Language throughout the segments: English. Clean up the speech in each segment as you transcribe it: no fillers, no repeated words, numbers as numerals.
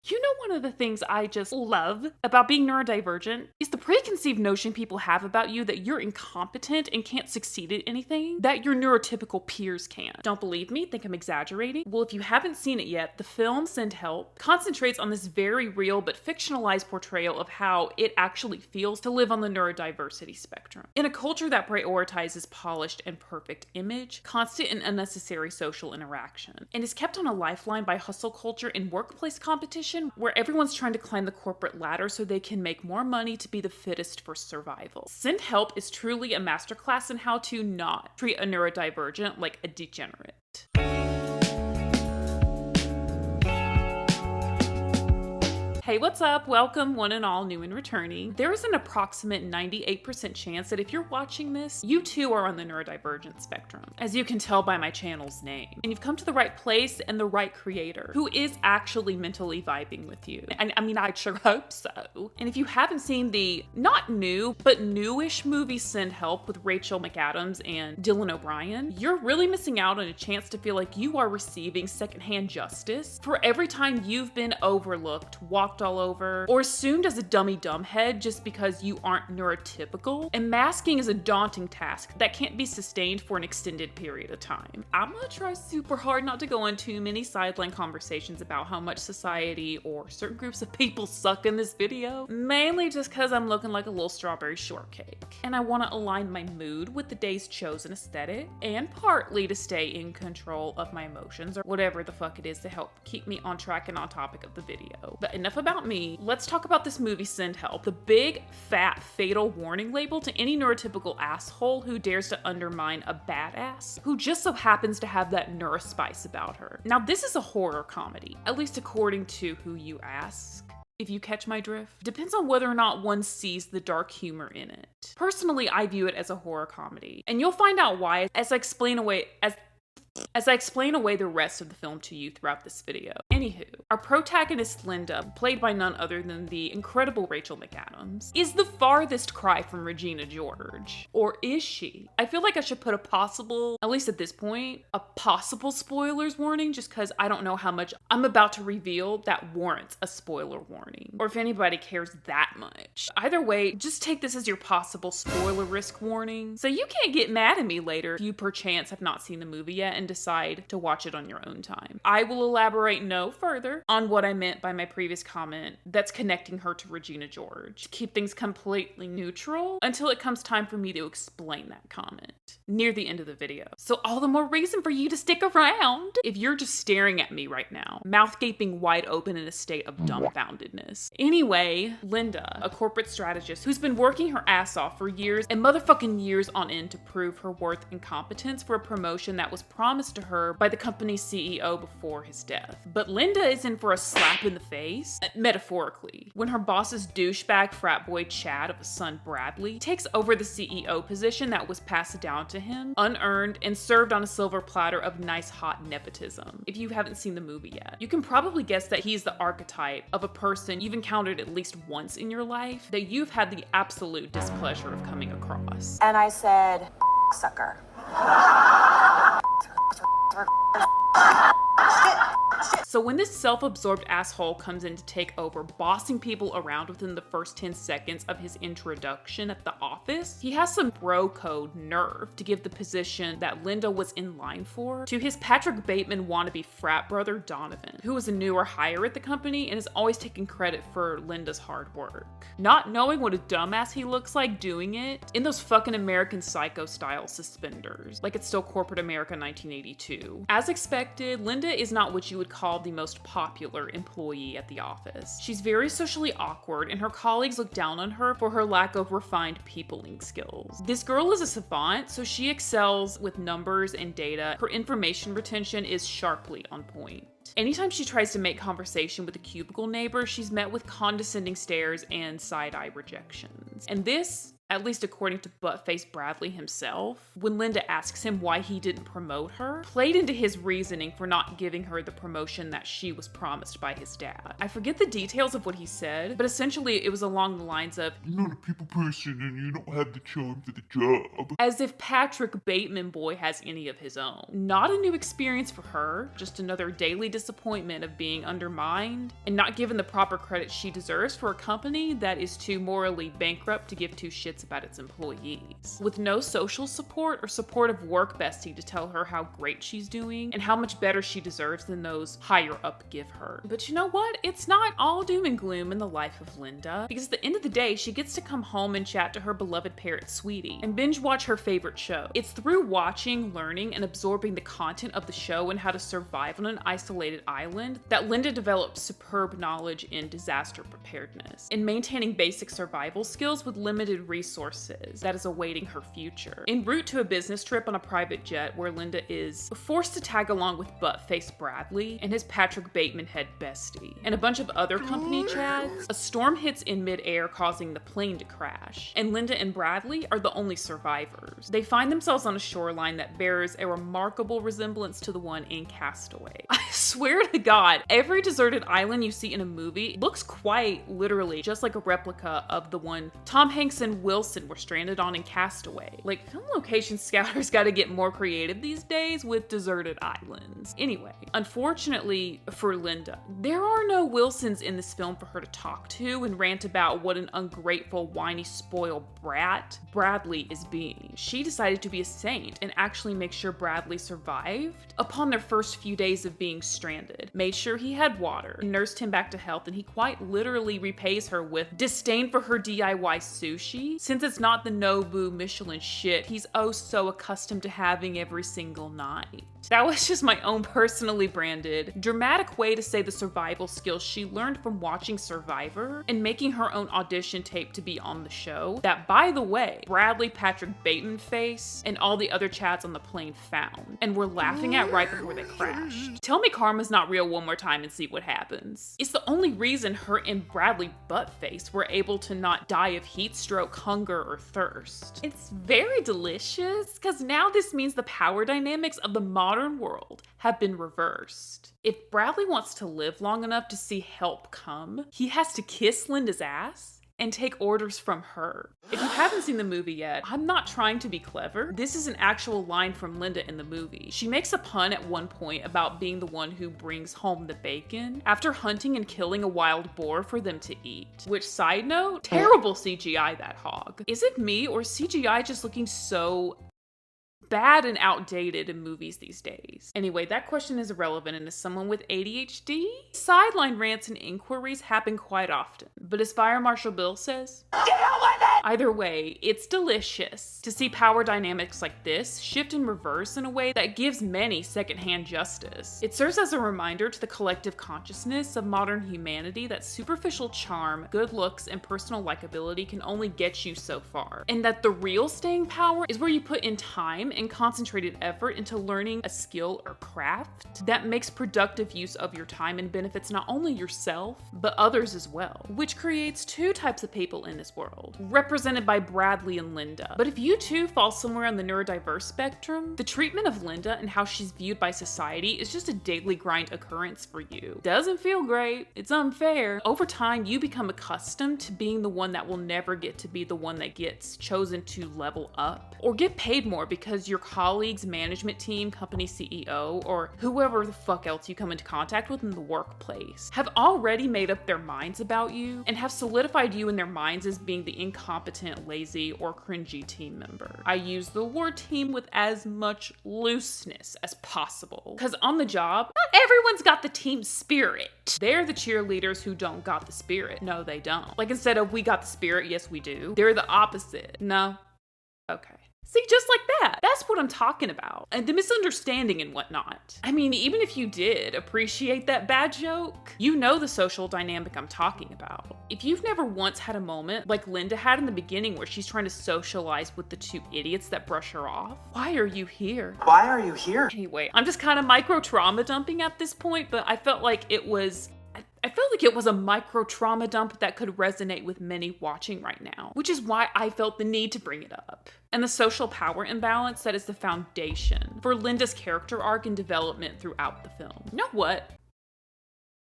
You know, one of the things I just love about being neurodivergent is the preconceived notion people have about you that you're incompetent and can't succeed at anything that your neurotypical peers can. Don't believe me? Think I'm exaggerating? Well, if you haven't seen it yet, the film Send Help concentrates on this very real but fictionalized portrayal of how it actually feels to live on the neurodiversity spectrum. In a culture that prioritizes polished and perfect image, constant and unnecessary social interaction, and is kept on a lifeline by hustle culture and workplace competition where everyone's trying to climb the corporate ladder so they can make more money to be the fittest for survival. Send Help is truly a masterclass in how to not treat a neurodivergent like a degenerate. Hey, what's up? Welcome, one and all, new and returning. There is an approximate 98% chance that if you're watching this, you too are on the neurodivergent spectrum, as you can tell by my channel's name. And you've come to the right place and the right creator, who is actually mentally vibing with you. And I mean, I sure hope so. And if you haven't seen the not new, but newish movie Send Help with Rachel McAdams and Dylan O'Brien, you're really missing out on a chance to feel like you are receiving secondhand justice for every time you've been overlooked, walked all over, or assumed as a dummy dumbhead just because you aren't neurotypical. And masking is a daunting task that can't be sustained for an extended period of time. I'm gonna try super hard not to go on too many sideline conversations about how much society or certain groups of people suck in this video, mainly just because I'm looking like a little strawberry shortcake. And I want to align my mood with the day's chosen aesthetic, and partly to stay in control of my emotions, or whatever the fuck it is to help keep me on track and on topic of the video. But enough about me, let's talk about this movie Send Help, the big, fat, fatal warning label to any neurotypical asshole who dares to undermine a badass who just so happens to have that neurospice about her. Now, this is a horror comedy, at least according to who you ask. If you catch my drift, depends on whether or not one sees the dark humor in it. Personally, I view it as a horror comedy, and you'll find out why as I explain away the rest of the film to you throughout this video. Anywho, our protagonist Linda, played by none other than the incredible Rachel McAdams, is the farthest cry from Regina George. Or is she? I feel like I should put a possible, at least at this point, a possible spoilers warning, just because I don't know how much I'm about to reveal that warrants a spoiler warning, or if anybody cares that much. Either way, just take this as your possible spoiler risk warning, so you can't get mad at me later if you perchance have not seen the movie yet and decide to watch it on your own time. I will elaborate no further on what I meant by my previous comment that's connecting her to Regina George. Keep things completely neutral until it comes time for me to explain that comment near the end of the video. So all the more reason for you to stick around if you're just staring at me right now, mouth gaping wide open in a state of dumbfoundedness. Anyway, Linda, a corporate strategist who's been working her ass off for years and motherfucking years on end to prove her worth and competence for a promotion that was promised to her by the company's CEO before his death. But Linda is in for a slap in the face, metaphorically, when her boss's douchebag frat boy Chad of a son Bradley takes over the CEO position that was passed down to him, unearned, and served on a silver platter of nice hot nepotism. If you haven't seen the movie yet, you can probably guess that he's the archetype of a person you've encountered at least once in your life that you've had the absolute displeasure of coming across. And I said, sucker. So when this self-absorbed asshole comes in to take over, bossing people around within the first 10 seconds of his introduction at the office, he has some bro code nerve to give the position that Linda was in line for to his Patrick Bateman wannabe frat brother Donovan, who is a newer hire at the company and is always taking credit for Linda's hard work, not knowing what a dumbass he looks like doing it in those fucking American Psycho style suspenders, like it's still corporate America 1982. As expected, Linda is not what you would call the most popular employee at the office. She's very socially awkward, and her colleagues look down on her for her lack of refined peopling skills. This girl is a savant, so she excels with numbers and data. Her information retention is sharply on point. Anytime she tries to make conversation with a cubicle neighbor, she's met with condescending stares and side-eye rejections. And this at least according to butt-face Bradley himself, when Linda asks him why he didn't promote her, played into his reasoning for not giving her the promotion that she was promised by his dad. I forget the details of what he said, but essentially it was along the lines of, "You're not a people person and you don't have the charm for the job." as if Patrick Bateman boy has any of his own. Not a new experience for her, just another daily disappointment of being undermined and not given the proper credit she deserves for a company that is too morally bankrupt to give two shits about its employees. With no social support or supportive work bestie to tell her how great she's doing and how much better she deserves than those higher up give her. But you know what? It's not all doom and gloom in the life of Linda, because at the end of the day, she gets to come home and chat to her beloved parrot Sweetie and binge watch her favorite show. It's through watching, learning, and absorbing the content of the show and how to survive on an isolated island that Linda develops superb knowledge in disaster preparedness and maintaining basic survival skills with limited resources that is awaiting her future. En route to a business trip on a private jet where Linda is forced to tag along with butt-face Bradley and his Patrick Bateman head bestie and a bunch of other company chads, a storm hits in mid-air causing the plane to crash, and Linda and Bradley are the only survivors. They find themselves on a shoreline that bears a remarkable resemblance to the one in Castaway. I swear to God, every deserted island you see in a movie looks quite literally just like a replica of the one Tom Hanks and Wilson were stranded on in Castaway. Like, film location scouters gotta get more creative these days with deserted islands. Anyway, unfortunately for Linda, there are no Wilsons in this film for her to talk to and rant about what an ungrateful, whiny, spoiled brat Bradley is being. She decided to be a saint and actually make sure Bradley survived upon their first few days of being stranded, made sure he had water, nursed him back to health, and he quite literally repays her with disdain for her DIY sushi, since it's not the Nobu Michelin shit he's oh so accustomed to having every single night. That was just my own personally branded, dramatic way to say the survival skills she learned from watching Survivor and making her own audition tape to be on the show. That, by the way, Bradley, Patrick Bateman face, and all the other chats on the plane found, and were laughing at right before they crashed. Tell me karma's not real one more time and see what happens. It's the only reason her and Bradley Buttface were able to not die of heat stroke, hunger, or thirst. It's very delicious, because now this means the power dynamics of the modern world have been reversed. If Bradley wants to live long enough to see help come, he has to kiss Linda's ass and take orders from her. If you haven't seen the movie yet, I'm not trying to be clever. This is an actual line from Linda in the movie. She makes a pun at one point about being the one who brings home the bacon after hunting and killing a wild boar for them to eat. Which, side note, terrible CGI that hog. Is it me or CGI just looking so bad and outdated in movies these days? Anyway, that question is irrelevant, and as someone with ADHD, sideline rants and inquiries happen quite often. But as Fire Marshal Bill says, deal with it! Either way, it's delicious to see power dynamics like this shift in reverse in a way that gives many secondhand justice. It serves as a reminder to the collective consciousness of modern humanity that superficial charm, good looks, and personal likability can only get you so far, and that the real staying power is where you put in time and concentrated effort into learning a skill or craft that makes productive use of your time and benefits not only yourself, but others as well, which creates two types of people in this world, represented by Bradley and Linda. But if you too fall somewhere on the neurodiverse spectrum, the treatment of Linda and how she's viewed by society is just a daily grind occurrence for you. Doesn't feel great, it's unfair. Over time, you become accustomed to being the one that will never get to be the one that gets chosen to level up or get paid more because your colleagues, management team, company CEO, or whoever the fuck else you come into contact with in the workplace have already made up their minds about you and have solidified you in their minds as being the incompetent, lazy, or cringy team member. I use the word team with as much looseness as possible, because on the job, not everyone's got the team spirit. They're the cheerleaders who don't got the spirit. No, they don't. Like, instead of we got the spirit, yes we do, they're the opposite. No? Okay. See, just like that. That's what I'm talking about. And the misunderstanding and whatnot. I mean, even if you did appreciate that bad joke, you know the social dynamic I'm talking about. If you've never once had a moment like Linda had in the beginning where she's trying to socialize with the two idiots that brush her off, why are you here? Why are you here? Anyway, I'm just kind of micro trauma dumping at this point, but I felt like it was I felt like it was a micro trauma dump that could resonate with many watching right now, which is why I felt the need to bring it up. And the social power imbalance that is the foundation for Linda's character arc and development throughout the film. You know what?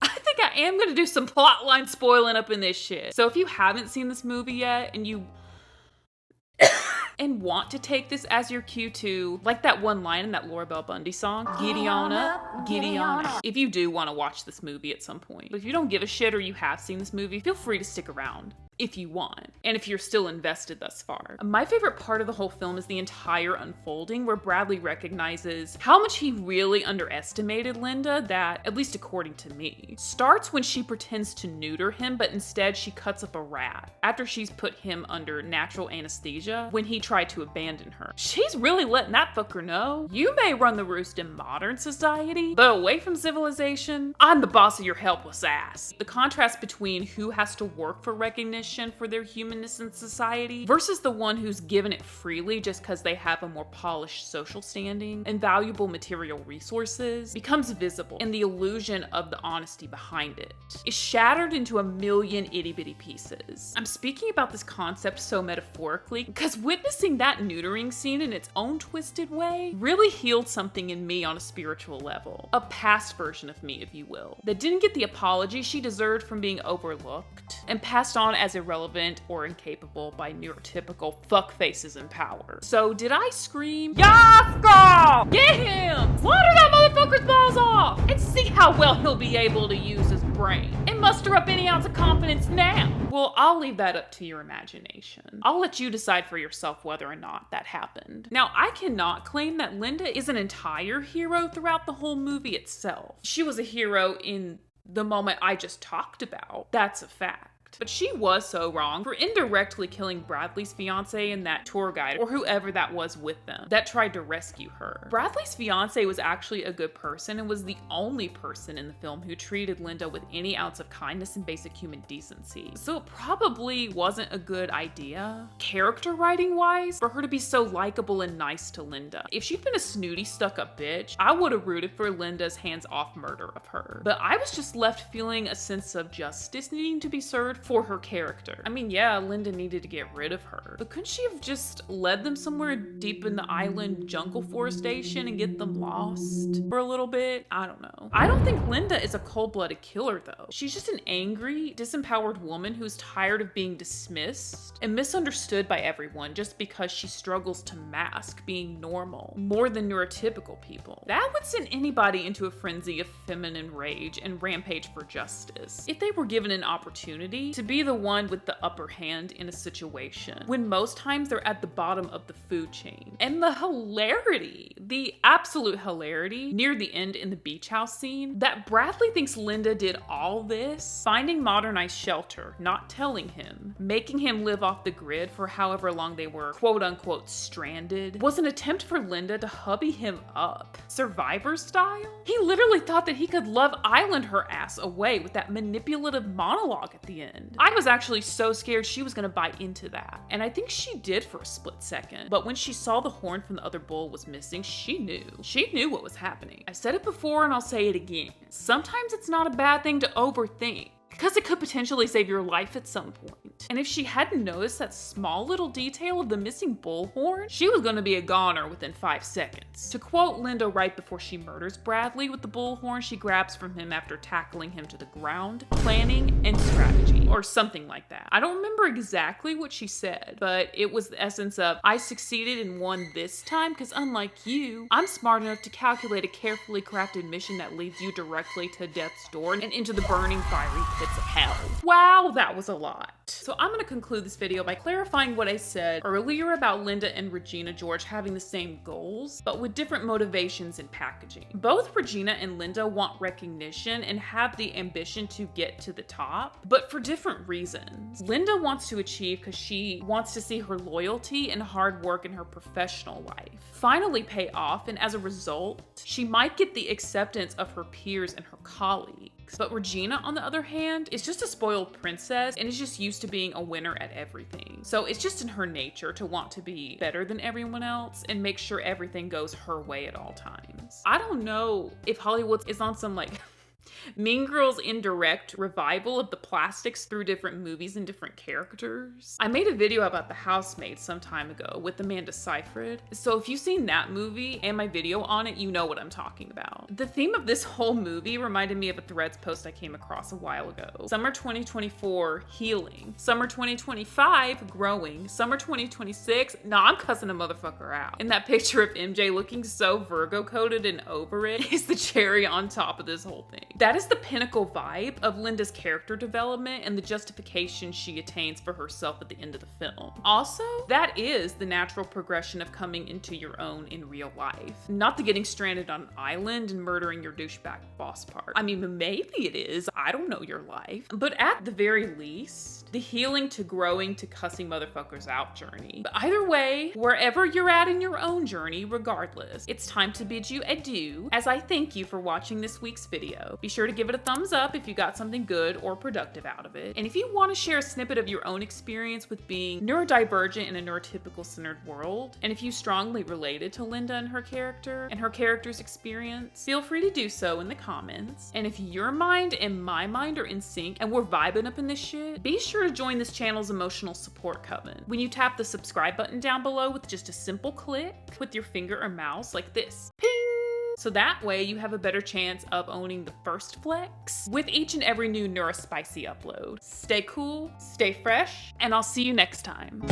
I think I am gonna do some plotline spoiling up in this shit. So if you haven't seen this movie yet and you and want to take this as your cue to, like that one line in that Laura Bell Bundy song, giddy on up, giddy on up. If you do want to watch this movie at some point. But if you don't give a shit or you have seen this movie, feel free to stick around if you want, and if you're still invested thus far. My favorite part of the whole film is the entire unfolding where Bradley recognizes how much he really underestimated Linda that, at least according to me, starts when she pretends to neuter him, but instead she cuts up a rat after she's put him under natural anesthesia when he tried to abandon her. She's really letting that fucker know, you may run the roost in modern society, but away from civilization, I'm the boss of your helpless ass. The contrast between who has to work for recognition for their humanness in society versus the one who's given it freely just because they have a more polished social standing and valuable material resources becomes visible, and the illusion of the honesty behind it is shattered into a million itty-bitty pieces. I'm speaking about this concept so metaphorically because witnessing that neutering scene in its own twisted way really healed something in me on a spiritual level. A past version of me, if you will, that didn't get the apology she deserved from being overlooked and passed on as irrelevant or incapable by neurotypical fuckfaces in power. So did I scream, "Yes, girl! Get him! Slaughter that motherfucker's balls off! And see how well he'll be able to use his brain and muster up any ounce of confidence now"? Well, I'll leave that up to your imagination. I'll let you decide for yourself whether or not that happened. Now, I cannot claim that Linda is an entire hero throughout the whole movie itself. She was a hero in the moment I just talked about. That's a fact. But she was so wrong for indirectly killing Bradley's fiance and that tour guide, or whoever that was with them, that tried to rescue her. Bradley's fiance was actually a good person and was the only person in the film who treated Linda with any ounce of kindness and basic human decency. So it probably wasn't a good idea, character writing wise, for her to be so likable and nice to Linda. If she'd been a snooty, stuck-up bitch, I would have rooted for Linda's hands-off murder of her. But I was just left feeling a sense of justice needing to be served for her character. I mean, yeah, Linda needed to get rid of her, but couldn't she have just led them somewhere deep in the island jungle forestation and get them lost for a little bit? I don't know. I don't think Linda is a cold-blooded killer though. She's just an angry, disempowered woman who's tired of being dismissed and misunderstood by everyone just because she struggles to mask being normal more than neurotypical people. That would send anybody into a frenzy of feminine rage and rampage for justice if they were given an opportunity to be the one with the upper hand in a situation, when most times they're at the bottom of the food chain. And the hilarity, the absolute hilarity near the end in the beach house scene, that Bradley thinks Linda did all this, finding modernized shelter, not telling him, making him live off the grid for however long they were quote unquote stranded, was an attempt for Linda to hubby him up, Survivor style. He literally thought that he could Love Island her ass away with that manipulative monologue at the end. I was actually so scared she was gonna buy into that. And I think she did for a split second. But when she saw the horn from the other bull was missing, she knew. She knew what was happening. I've said it before and I'll say it again. Sometimes it's not a bad thing to overthink, because it could potentially save your life at some point. And if she hadn't noticed that small little detail of the missing bullhorn, she was gonna be a goner within 5 seconds. To quote Linda right before she murders Bradley with the bullhorn she grabs from him after tackling him to the ground, planning and strategy, or something like that. I don't remember exactly what she said, but it was the essence of, I succeeded and won this time because unlike you, I'm smart enough to calculate a carefully crafted mission that leads you directly to death's door and into the burning fiery pits of hell. Wow, that was a lot. So I'm gonna conclude this video by clarifying what I said earlier about Linda and Regina George having the same goals, but with different motivations and packaging. Both Regina and Linda want recognition and have the ambition to get to the top, but for different reasons. Linda wants to achieve because she wants to see her loyalty and hard work in her professional life finally pay off, and as a result, she might get the acceptance of her peers and her colleagues. But Regina, on the other hand, is just a spoiled princess and is just used to being a winner at everything. So it's just in her nature to want to be better than everyone else and make sure everything goes her way at all times. I don't know if Hollywood is on some like Mean Girls' indirect revival of the plastics through different movies and different characters. I made a video about The Housemaid some time ago with Amanda Seyfried, so if you've seen that movie and my video on it, you know what I'm talking about. The theme of this whole movie reminded me of a Threads post I came across a while ago. Summer 2024, healing. Summer 2025, growing. Summer 2026, nah, I'm cussing a motherfucker out. And that picture of MJ looking so Virgo-coded and over it is the cherry on top of this whole thing. That is the pinnacle vibe of Linda's character development and the justification she attains for herself at the end of the film. Also, that is the natural progression of coming into your own in real life. Not the getting stranded on an island and murdering your douchebag boss part. I mean, maybe it is. I don't know your life. But at the very least, the healing to growing to cussing motherfuckers out journey. But either way, wherever you're at in your own journey, regardless, it's time to bid you adieu as I thank you for watching this week's video. Be sure to give it a thumbs up if you got something good or productive out of it. And if you want to share a snippet of your own experience with being neurodivergent in a neurotypical centered world, and if you strongly related to Linda and her character's experience, feel free to do so in the comments. And if your mind and my mind are in sync and we're vibing up in this shit, be sure to join this channel's emotional support coven. When you tap the subscribe button down below with just a simple click with your finger or mouse like this. Ping! So that way you have a better chance of owning the first flex with each and every new Neurospicy upload. Stay cool, stay fresh, and I'll see you next time.